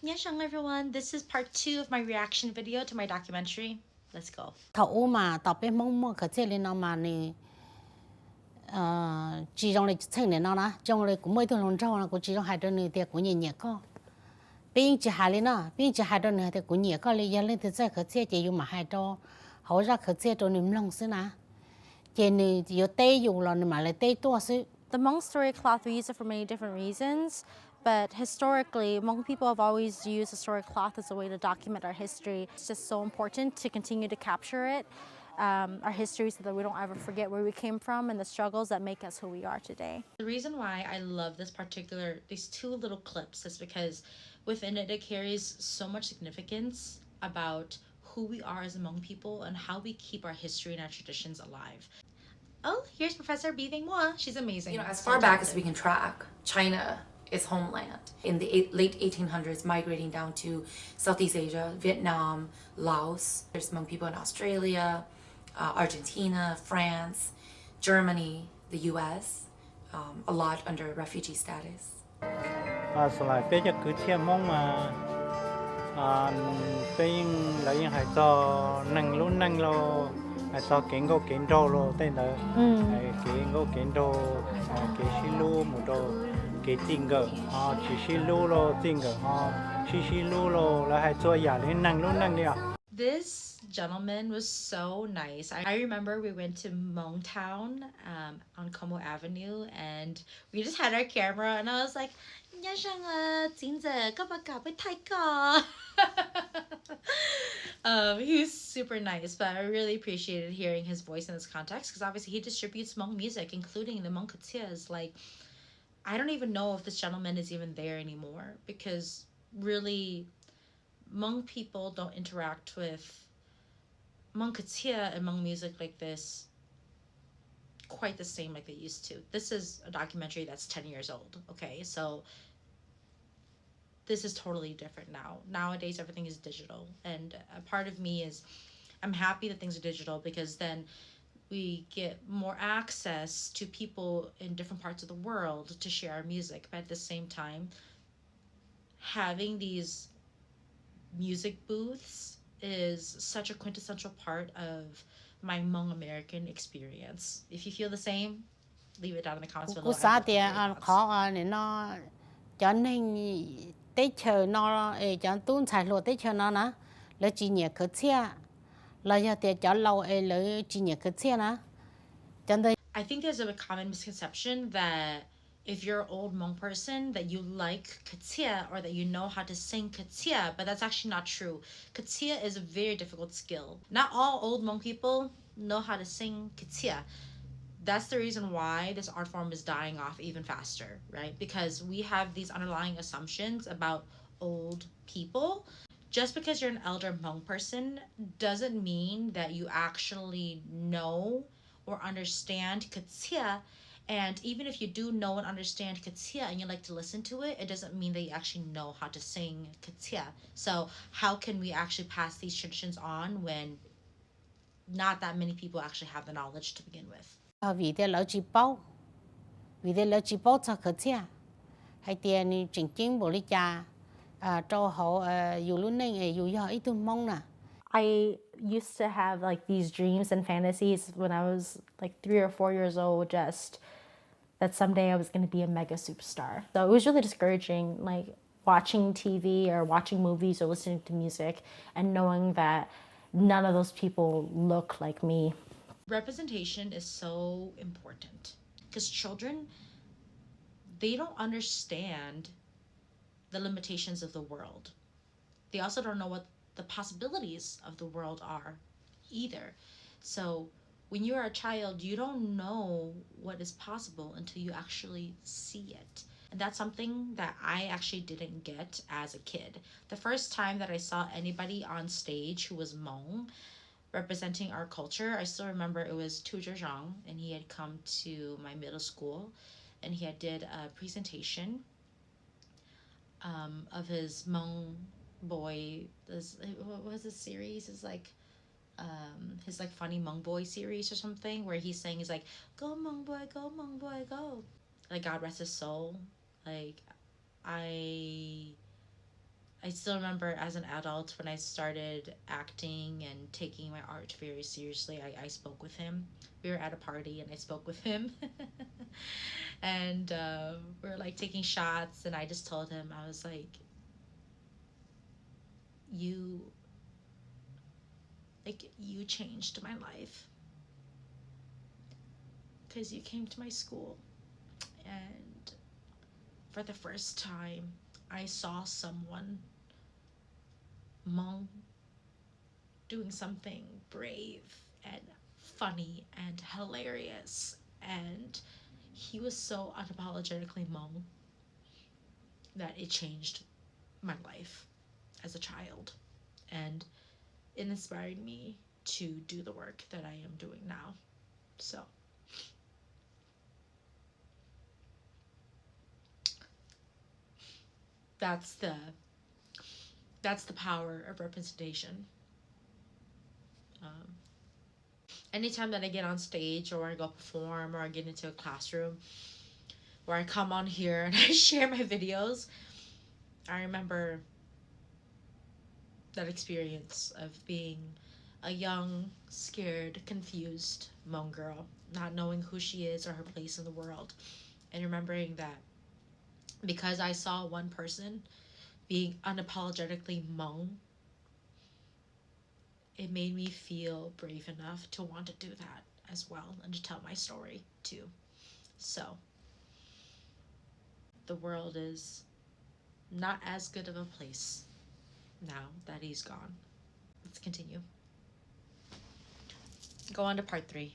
Gaosong everyone, this is part 2 of my reaction video to my documentary. Let's go. thầu mà tao bé mong mong cái gì lên nó mà nè chỉ trong này chơi này nó na trong này cũng mấy thằng lòng trâu là cũng chỉ trong hai đứa này thì cũng nhẹ nhẹ co bên chỉ hai lên nó bên chỉ hai đứa này thì cũng nhẹ co lấy giờ lên thì chơi cái gì chỉ dùng mà hai đứa họ ra cái gì rồi niệm lòng xí na chỉ này chỉ tây dùng là mà lại tây tua xí. The Hmong story cloth, we use it for many different reasons, but historically, Hmong people have always used the story cloth as a way to document our history. It's just so important to continue to capture it, our history, so that we don't ever forget where we came from and the struggles that make us who we are today. The reason why I love these 2 little clips is because within it, it carries so much significance about who we are as Hmong people and how we keep our history and our traditions alive. Oh, here's Professor Biving Moa. She's amazing. You know, as far back as we can track, China is homeland. In the late 1800s, migrating down to Southeast Asia, Vietnam, Laos. There's Hmong people in Australia, Argentina, France, Germany, the US, a lot under refugee status. So like bây giờ cứ chia mong mà bây giờ lại hay cho năng lo hay cho kiến đồ lo tên là kiến đồ cái xí lu một đồ cái tiền gờ chỉ xí lu lo tiền gờ xí lu lo là hay cho nhà lên năng đi à. This gentleman was so nice. I remember we went to Hmong Town on Como Avenue, and we just had our camera, and I was like, he was super nice, but I really appreciated hearing his voice in this context, because obviously he distributes Hmong music, including the Hmong katias. Like, I don't even know if this gentleman is even there anymore, because really Hmong people don't interact with Hmong katia and Hmong music like this quite the same like they used to. This is a documentary that's 10 years old, okay? So this is totally different now. Nowadays, everything is digital. And a part of me is, I'm happy that things are digital, because then we get more access to people in different parts of the world to share our music. But at the same time, having these music booths is such a quintessential part of my Hmong American experience. If you feel the same, leave it down in the comments below. Cú xã thì khó này nó cho nên tết chờ nó cho tuôn xài lúa tết chờ nó nè là chỉ nhẹ cái xe là giờ thì cho lâu là chỉ nhẹ cái xe nè cho nên. I think there's a common misconception that if you're an old Hmong person that you like katia or that you know how to sing katia, but that's actually not true. Katia is a very difficult skill. Not all old Hmong people know how to sing katia. That's the reason why this art form is dying off even faster, right? Because we have these underlying assumptions about old people. Just because you're an elder Hmong person doesn't mean that you actually know or understand katia. And even if you do know and understand katia and you like to listen to it, it doesn't mean that you actually know how to sing katia. So how can we actually pass these traditions on when not that many people actually have the knowledge to begin with? Vì thế lỡ chỉ bao cho cái gì hay tiền ni chính bộ lý cha cho họ dù luôn nên dù giờ ít mong nè. I used to have like these dreams and fantasies when I was like 3 or 4 years old, just that someday I was going to be a mega superstar. So it was really discouraging, like watching TV or watching movies or listening to music and knowing that none of those people look like me. Representation is so important because children, they don't understand the limitations of the world. They also don't know what the possibilities of the world are either. So when you are a child, you don't know what is possible until you actually see it. And that's something that I actually didn't get as a kid. The first time that I saw anybody on stage who was Hmong representing our culture, I still remember it was Tu Zhejiang, and he had come to my middle school and he had did a presentation of his Hmong boy. What was this series? It's like his like funny Hmong boy series or something, where he's saying, he's like, go Hmong boy, go. Like, God rest his soul. Like, I I still remember as an adult when I started acting and taking my art very seriously, I spoke with him. We were at a party and I spoke with him. And we were like taking shots, and I just told him, I was like, you changed my life because you came to my school, and for the first time I saw someone, Hmong, doing something brave and funny and hilarious, and he was so unapologetically Hmong that it changed my life as a child, and it inspired me to do the work that I am doing now. So that's the power of representation. Anytime that I get on stage or I go perform or I get into a classroom or I come on here and I share my videos, I remember that experience of being a young, scared, confused Hmong girl, not knowing who she is or her place in the world, and remembering that because I saw one person being unapologetically Hmong, it made me feel brave enough to want to do that as well and to tell my story too. So the world is not as good of a place now that he's gone. Let's continue. Go on to part 3.